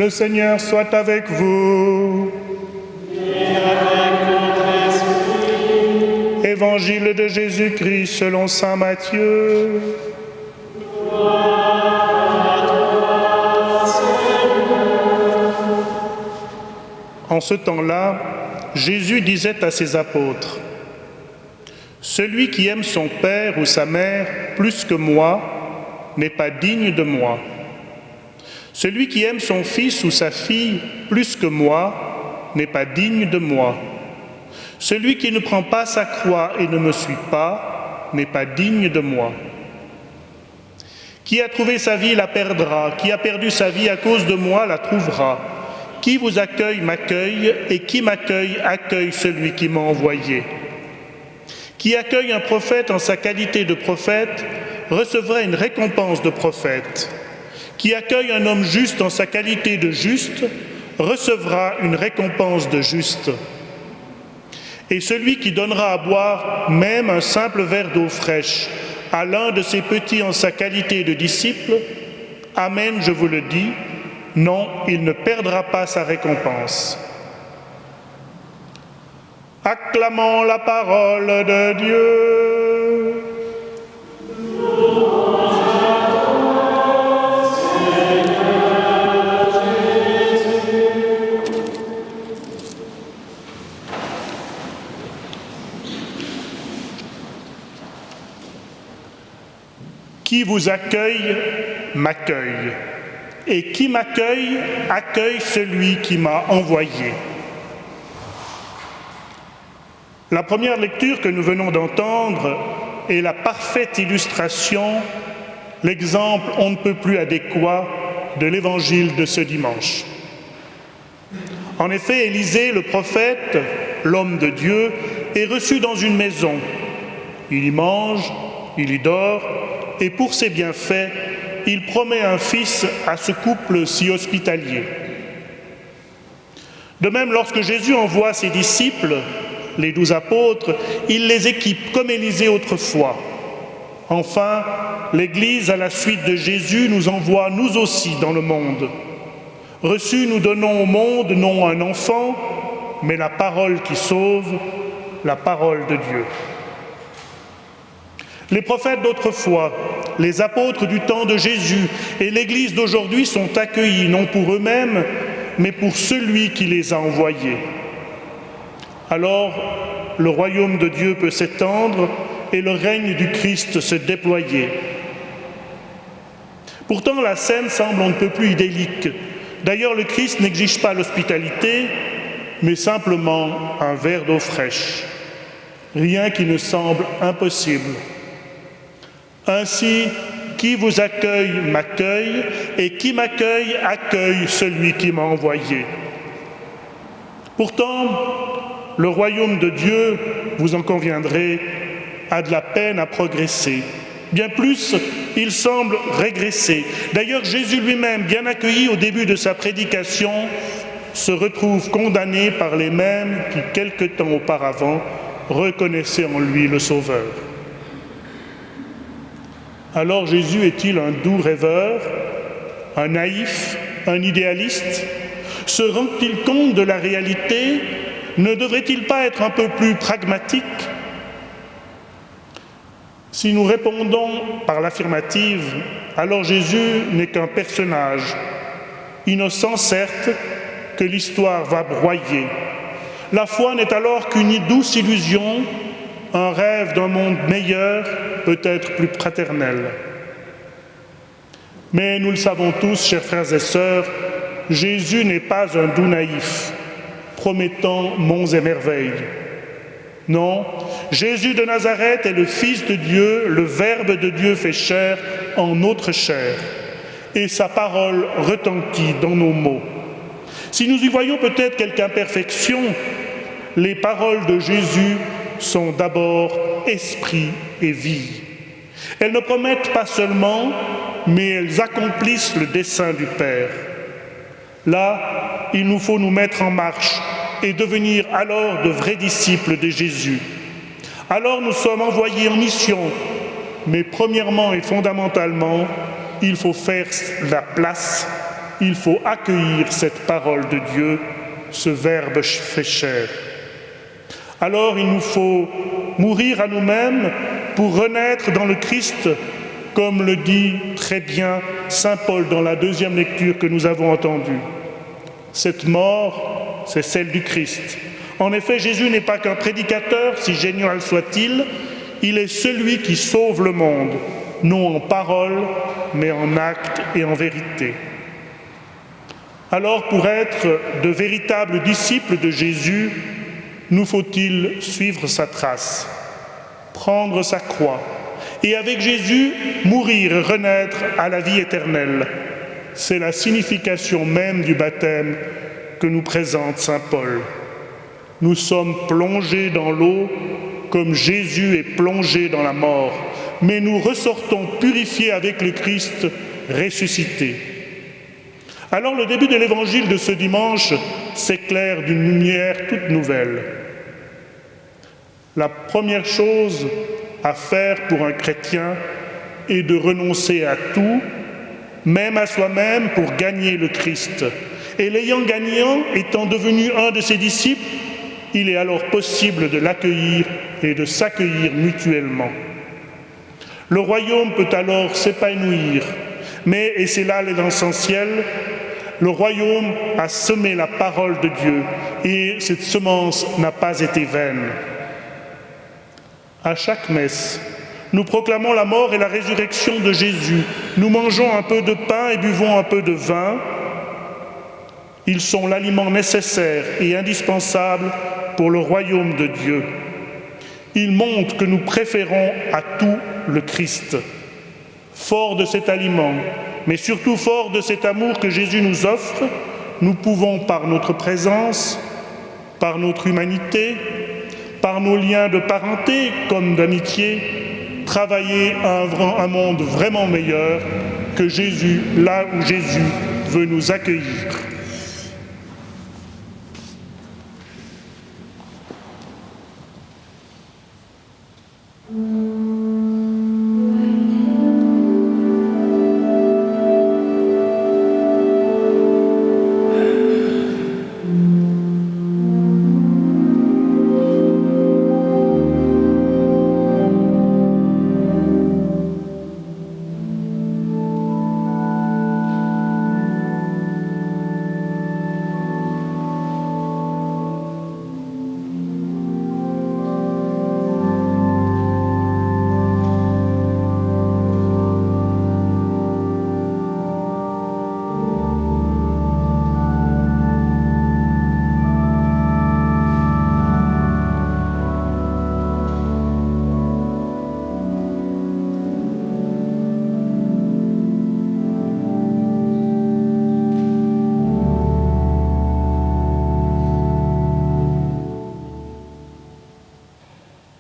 Le Seigneur soit avec vous. Et avec votre esprit. Évangile de Jésus-Christ selon saint Matthieu. En ce temps-là, Jésus disait à ses apôtres : « Celui qui aime son père ou sa mère plus que moi n'est pas digne de moi. Celui qui aime son fils ou sa fille plus que moi n'est pas digne de moi. Celui qui ne prend pas sa croix et ne me suit pas n'est pas digne de moi. Qui a trouvé sa vie la perdra, qui a perdu sa vie à cause de moi la trouvera. Qui vous accueille m'accueille, et qui m'accueille accueille celui qui m'a envoyé. Qui accueille un prophète en sa qualité de prophète recevra une récompense de prophète. Qui accueille un homme juste en sa qualité de juste recevra une récompense de juste. Et celui qui donnera à boire même un simple verre d'eau fraîche à l'un de ses petits en sa qualité de disciple, amen, je vous le dis, non, il ne perdra pas sa récompense. Acclamons la parole de Dieu. Qui vous accueille, m'accueille. Et qui m'accueille, accueille celui qui m'a envoyé. La première lecture que nous venons d'entendre est la parfaite illustration, l'exemple on ne peut plus adéquat de l'évangile de ce dimanche. En effet, Élisée, le prophète, l'homme de Dieu, est reçu dans une maison. Il y mange, il y dort, et pour ses bienfaits, il promet un fils à ce couple si hospitalier. De même, lorsque Jésus envoie ses disciples, les 12 apôtres, il les équipe comme Élisée autrefois. Enfin, l'Église, à la suite de Jésus, nous envoie nous aussi dans le monde. Reçus, nous donnons au monde non un enfant, mais la parole qui sauve, la parole de Dieu. Les prophètes d'autrefois, les apôtres du temps de Jésus et l'Église d'aujourd'hui sont accueillis non pour eux-mêmes, mais pour celui qui les a envoyés. Alors, le royaume de Dieu peut s'étendre et le règne du Christ se déployer. Pourtant, la scène semble on ne peut plus idyllique. D'ailleurs, le Christ n'exige pas l'hospitalité, mais simplement un verre d'eau fraîche. Rien qui ne semble impossible. Ainsi, qui vous accueille m'accueille, et qui m'accueille accueille celui qui m'a envoyé. Pourtant, le royaume de Dieu, vous en conviendrez, a de la peine à progresser. Bien plus, il semble régresser. D'ailleurs, Jésus lui-même, bien accueilli au début de sa prédication, se retrouve condamné par les mêmes qui, quelque temps auparavant, reconnaissaient en lui le Sauveur. Alors Jésus est-il un doux rêveur, un naïf, un idéaliste? Se rend-il compte de la réalité? Ne devrait-il pas être un peu plus pragmatique? Si nous répondons par l'affirmative, alors Jésus n'est qu'un personnage, innocent certes, que l'histoire va broyer. La foi n'est alors qu'une douce illusion, un rêve d'un monde meilleur, peut-être plus fraternel. Mais nous le savons tous, chers frères et sœurs, Jésus n'est pas un doux naïf, promettant monts et merveilles. Non, Jésus de Nazareth est le Fils de Dieu, le Verbe de Dieu fait chair en notre chair, et sa parole retentit dans nos mots. Si nous y voyons peut-être quelque imperfection, les paroles de Jésus sont d'abord esprit et vie. Elles ne promettent pas seulement, mais elles accomplissent le dessein du Père. Là, il nous faut nous mettre en marche et devenir alors de vrais disciples de Jésus. Alors nous sommes envoyés en mission, mais premièrement et fondamentalement, il faut faire la place il faut accueillir cette parole de Dieu, ce Verbe fait chair. Alors il nous faut mourir à nous-mêmes pour renaître dans le Christ, comme le dit très bien saint Paul dans la deuxième lecture que nous avons entendue. Cette mort, c'est celle du Christ. En effet, Jésus n'est pas qu'un prédicateur, si génial soit-il, il est celui qui sauve le monde, non en parole, mais en acte et en vérité. Alors, pour être de véritables disciples de Jésus, nous faut-il suivre sa trace, prendre sa croix, et avec Jésus, mourir et renaître à la vie éternelle. C'est la signification même du baptême que nous présente saint Paul. Nous sommes plongés dans l'eau comme Jésus est plongé dans la mort, mais nous ressortons purifiés avec le Christ ressuscité. Alors le début de l'évangile de ce dimanche s'éclaire d'une lumière toute nouvelle. La première chose à faire pour un chrétien est de renoncer à tout, même à soi-même, pour gagner le Christ. Et l'ayant gagné, étant devenu un de ses disciples, il est alors possible de l'accueillir et de s'accueillir mutuellement. Le royaume peut alors s'épanouir, mais, et c'est là l'essentiel, le royaume a semé la parole de Dieu et cette semence n'a pas été vaine. À chaque messe, nous proclamons la mort et la résurrection de Jésus. Nous mangeons un peu de pain et buvons un peu de vin. Ils sont l'aliment nécessaire et indispensable pour le royaume de Dieu. Ils montrent que nous préférons à tout le Christ. Fort de cet aliment, mais surtout fort de cet amour que Jésus nous offre, nous pouvons par notre présence, par notre humanité, par nos liens de parenté comme d'amitié, travailler à un monde vraiment meilleur que Jésus, là où Jésus veut nous accueillir.